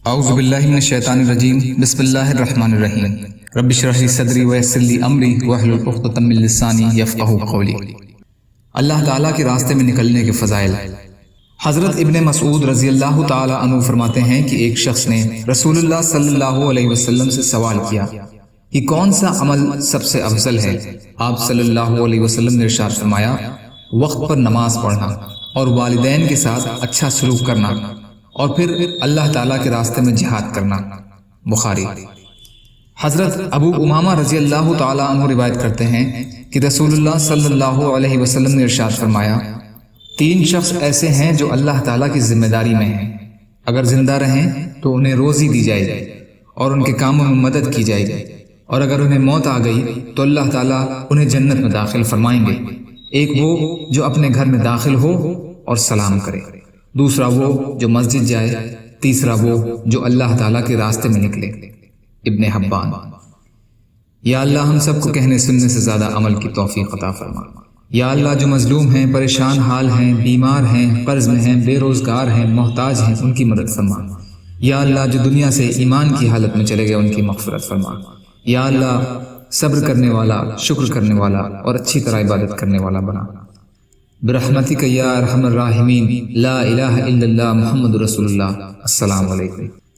اعوذ باللہ من الشیطان الرجیم بسم اللہ الرحمن الرحیم رب اشرح لی صدری ویسر لی امری واحلل عقدۃ من لسانی یفقہوا قولی۔ اللہ تعالیٰ کے راستے میں نکلنے کے فضائل۔ حضرت ابن مسعود رضی اللہ تعالیٰ عنہ فرماتے ہیں کہ ایک شخص نے رسول اللہ صلی اللہ علیہ وسلم سے سوال کیا کہ کون سا عمل سب سے افضل ہے؟ آپ صلی اللہ علیہ وسلم نے ارشاد فرمایا، وقت پر نماز پڑھنا اور والدین کے ساتھ اچھا سلوک کرنا اور پھر اللہ تعالیٰ کے راستے میں جہاد کرنا۔ بخاری۔ حضرت ابو امامہ رضی اللہ تعالیٰ عنہ روایت کرتے ہیں کہ رسول اللہ صلی اللہ علیہ وسلم نے ارشاد فرمایا، تین شخص ایسے ہیں جو اللہ تعالیٰ کی ذمہ داری میں ہیں، اگر زندہ رہیں تو انہیں روزی دی جائے گی اور ان کے کاموں میں مدد کی جائے گی، اور اگر انہیں موت آ گئی تو اللہ تعالیٰ انہیں جنت میں داخل فرمائیں گے۔ ایک وہ جو اپنے گھر میں داخل ہو اور سلام کرے، دوسرا وہ جو مسجد جائے، تیسرا وہ جو اللہ تعالیٰ کے راستے میں نکلے۔ ابن حبان۔ یا اللہ ہم سب کو کہنے سننے سے زیادہ عمل کی توفیق عطا فرما۔ یا اللہ جو مظلوم ہیں، پریشان حال ہیں، بیمار ہیں، قرض میں ہیں، بے روزگار ہیں، محتاج ہیں، ان کی مدد فرما۔ یا اللہ جو دنیا سے ایمان کی حالت میں چلے گئے ان کی مغفرت فرما۔ یا اللہ صبر کرنے والا، شکر کرنے والا اور اچھی طرح عبادت کرنے والا بنا۔ برحمتک یا ارحم الراحمین، لا الہ الا اللہ محمد رسول اللہ۔ السلام علیکم۔